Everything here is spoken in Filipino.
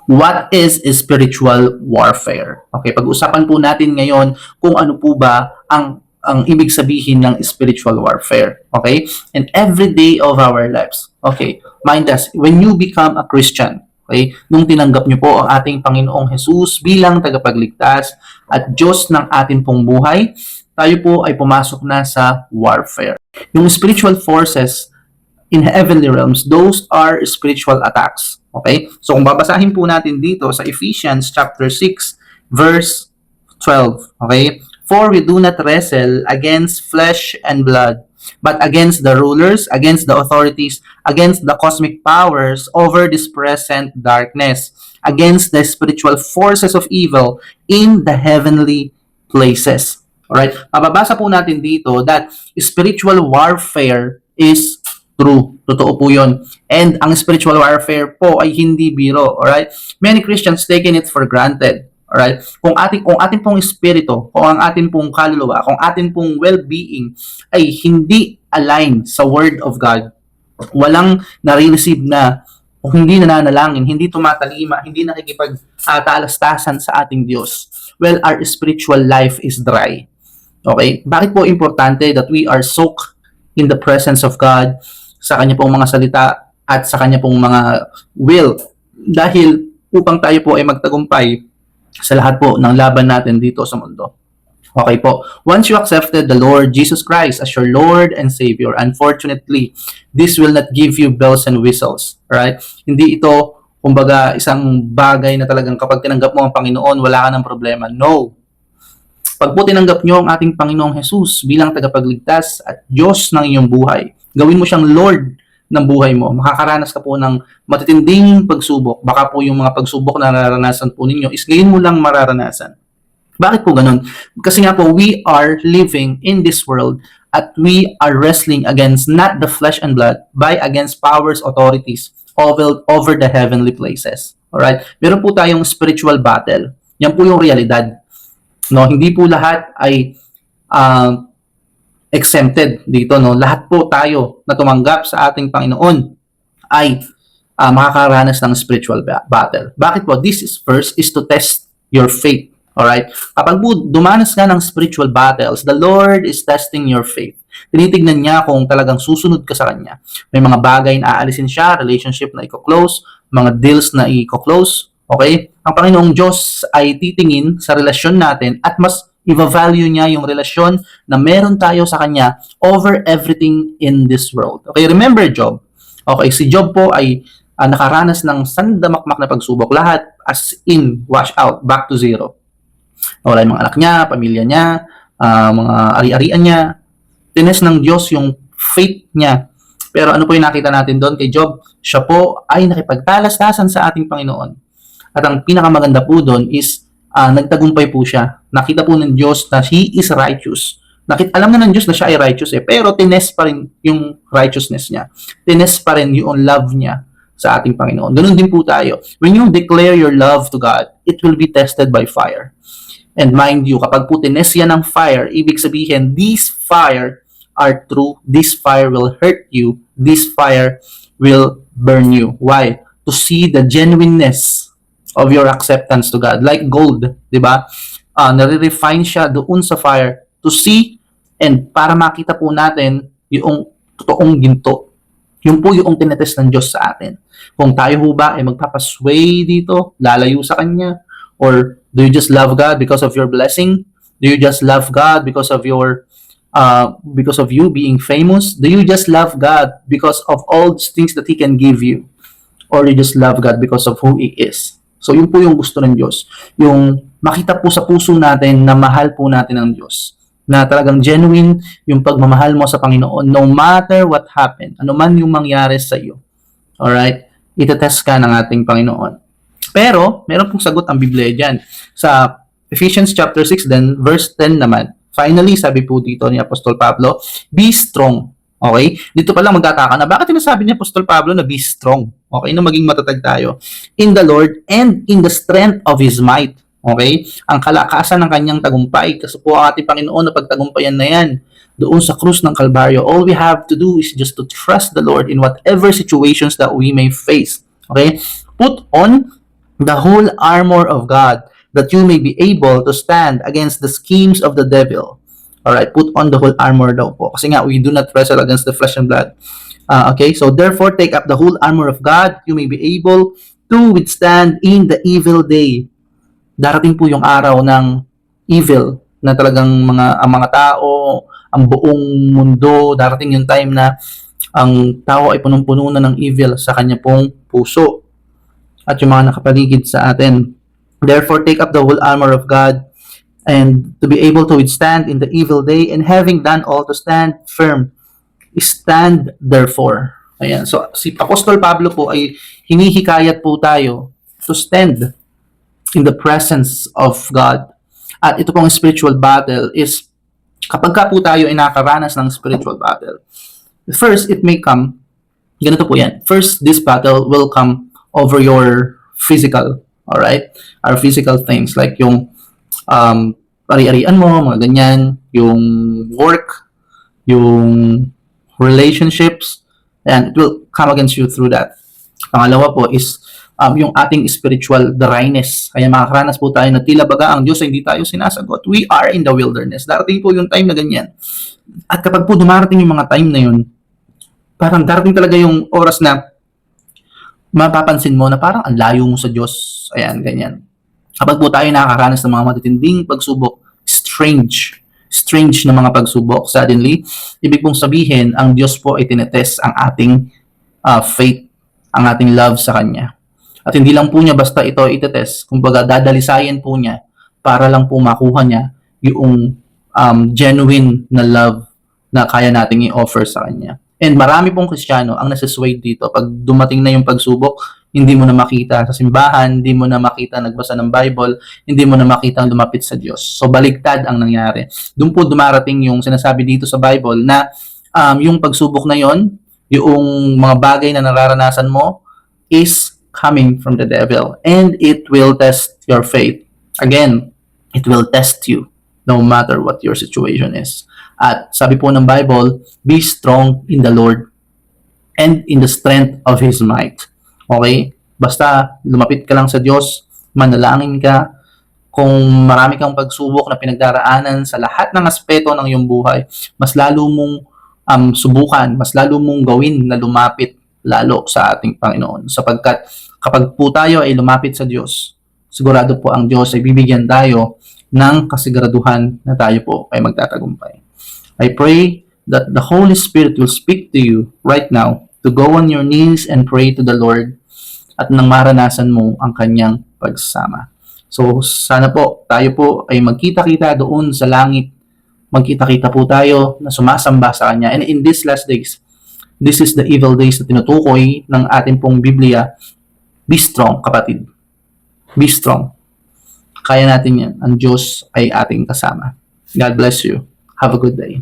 What is spiritual warfare? Okay, pag-usapan po natin ngayon kung ano po ba ang ibig sabihin ng spiritual warfare. Okay? And every day of our lives. Okay, mind us, when you become a Christian, okay, nung tinanggap niyo po ang ating Panginoong Jesus bilang tagapagligtas at Diyos ng ating pong buhay, tayo po ay pumasok na sa warfare. Yung spiritual forces in heavenly realms, those are spiritual attacks. Okay? So kung babasahin po natin dito sa Ephesians chapter 6 verse 12, okay? For we do not wrestle against flesh and blood, but against the rulers, against the authorities, against the cosmic powers over this present darkness, against the spiritual forces of evil in the heavenly places. Alright? Mababasa po natin dito that spiritual warfare is true. Totoo po yun. And ang spiritual warfare po ay hindi biro. Alright? Many Christians taken it for granted. Alright? Kung ating pong espiritu, kung ang ating pong kaluluwa, kung ating pong well-being ay hindi aligned sa Word of God, walang nare-receive na, o hindi nananalangin, hindi tumatalima, hindi nakikipag-taalastasan sa ating Diyos, well, our spiritual life is dry. Okay? Bakit po importante that we are soaked in the presence of God, sa Kanya pong mga salita, at sa Kanya pong mga will? Dahil upang tayo po ay magtagumpay sa lahat po ng laban natin dito sa mundo. Okay po. Once you accepted the Lord Jesus Christ as your Lord and Savior, unfortunately, this will not give you bells and whistles. Right? Hindi ito, kumbaga, isang bagay na talagang kapag tinanggap mo ang Panginoon, wala ka ng problema. No. Pag po tinanggap nyo ang ating Panginoong Jesus bilang tagapagligtas at Diyos ng inyong buhay, gawin mo siyang Lord ng buhay mo, makakaranas ka po ng matitinding pagsubok. Baka po yung mga pagsubok na nararanasan po ninyo is ngayon mo lang mararanasan. Bakit po ganun? Kasi nga po, we are living in this world at we are wrestling against not the flesh and blood, but against powers, authorities over the heavenly places. Alright? Meron po tayong spiritual battle. Yan po yung realidad. No, hindi po lahat ay exempted dito, no. Lahat po tayo na tumanggap sa ating Panginoon ay makakaranas ng spiritual battle. Bakit po? This is first is to test your faith. Alright? Kapag po dumanas ka ng spiritual battles, the Lord is testing your faith. Tinitignan niya kung talagang susunod ka sa Kanya. May mga bagay na aalisin siya, relationship na i-close, mga deals na i-close. Okay? Ang Panginoong Diyos ay titingin sa relasyon natin at mas i-value niya yung relasyon na meron tayo sa Kanya over everything in this world. Okay, remember Job. Okay, si Job po ay nakaranas ng sandamakmak na pagsubok. Lahat as in, wash out, back to zero. Wala yung mga anak niya, pamilya niya, mga ari-arian niya. Tines ng Diyos yung faith niya. Pero ano po yung nakita natin doon kay Job? Siya po ay nakipagtalastasan sa ating Panginoon. At ang pinakamaganda po doon is nagtagumpay po siya. Nakita po ng Diyos na He is righteous. Alam na ng Diyos na siya ay righteous pero tines pa rin yung righteousness niya. Tines pa rin yung love niya sa ating Panginoon. Ganun din po tayo. When you declare your love to God, it will be tested by fire. And mind you, kapag po tines yan ng fire, ibig sabihin, these fire are true. This fire will hurt you. This fire will burn you. Why? To see the genuineness of your acceptance to God. Like gold, di ba? Nare-refine siya doon sa fire to see and para makita po natin yung totoong ginto. Yung po yung tinetest ng Diyos sa atin. Kung tayo ho ba ay magpapasway dito, lalayo sa Kanya, or do you just love God because of your blessing? Do you just love God because of you being famous? Do you just love God because of all the things that He can give you? Or you just love God because of who He is? So, yun po yung gusto ng Diyos. Yung makita po sa puso natin na mahal po natin ang Diyos. Na talagang genuine yung pagmamahal mo sa Panginoon no matter what happened. Ano man yung mangyari sa iyo. Alright? Itetest ka ng ating Panginoon. Pero, meron pong sagot ang Biblia dyan. Sa Ephesians chapter 6 then, verse 10 naman. Finally, sabi po dito ni Apostol Pablo, be strong. Okay? Dito pa lang magtataka na bakit sinasabi ni Apostol Pablo na be strong? Okay? Na maging matatag tayo. In the Lord and in the strength of His might. Okay? Ang kalakasan ng kanyang tagumpay. Kasi po ang ating Panginoon na pagtagumpayan na yan doon sa krus ng Kalbaryo. All we have to do is just to trust the Lord in whatever situations that we may face. Okay? Put on the whole armor of God, that you may be able to stand against the schemes of the devil. Alright, put on the whole armor daw po. Kasi nga, we do not wrestle against the flesh and blood. Okay, so therefore, take up the whole armor of God, you may be able to withstand in the evil day. Darating po yung araw ng evil, na talagang ang mga tao, ang buong mundo, darating yung time na ang tao ay punong-puno na ng evil sa kanya pong puso at yung mga nakapaligid sa atin. Therefore, take up the whole armor of God, and to be able to withstand in the evil day, and having done all to stand firm. Stand therefore. Ayan. So, si Apostol Pablo po ay hinihikayat po tayo to stand in the presence of God. At ito pong spiritual battle is, kapag ka po tayo ay nakaranas ng spiritual battle, first, it may come, ganito po yan. First, this battle will come over your physical, alright? Our physical things, like yung ari-arian mo, mga ganyan, yung work, yung relationships, and it will come against you through that. Pangalawa po is yung ating spiritual dryness. Kaya makakaranas po tayo na tila baga ang Diyos ay hindi tayo sinasagot. We are in the wilderness. Darating po yung time na ganyan. At kapag po dumarating yung mga time na yun, parang darating talaga yung oras na mapapansin mo na parang ang layo mo sa Diyos. Ayan, ganyan. Kapag po tayo nakakaranas ng mga matitinding pagsubok, strange na mga pagsubok, suddenly, ibig pong sabihin, ang Diyos po ay tinetest ang ating faith, ang ating love sa Kanya. At hindi lang po niya basta ito itetest, kumbaga dadalisayan po niya para lang po makuha niya yung genuine na love na kaya nating i-offer sa Kanya. And marami pong Kristiyano ang nasisway dito. Pag dumating na yung pagsubok, hindi mo na makita sa simbahan, hindi mo na makita nagbasa ng Bible, hindi mo na makita ang lumapit sa Diyos. So, baliktad ang nangyari. Doon po dumarating yung sinasabi dito sa Bible na yung pagsubok na yon, yung mga bagay na nararanasan mo is coming from the devil. And it will test your faith. Again, it will test you no matter what your situation is. At sabi po ng Bible, be strong in the Lord and in the strength of His might. Okay? Basta lumapit ka lang sa Diyos, manalangin ka. Kung marami kang pagsubok na pinagdaraanan sa lahat ng aspeto ng iyong buhay, mas lalo mong subukan, mas lalo mong gawin na lumapit lalo sa ating Panginoon. Sapagkat kapag po tayo ay lumapit sa Diyos, sigurado po ang Diyos ay bibigyan tayo ng kasiguraduhan na tayo po ay magtatagumpay. I pray that the Holy Spirit will speak to you right now to go on your knees and pray to the Lord at nang maranasan mo ang kanyang pagsama. So, sana po, tayo po ay magkita-kita doon sa langit. Magkita-kita po tayo na sumasamba sa Kanya. And in these last days, this is the evil days na tinutukoy ng ating pong Biblia. Be strong, kapatid. Be strong. Kaya natin yan. Ang Diyos ay ating kasama. God bless you. Have a good day.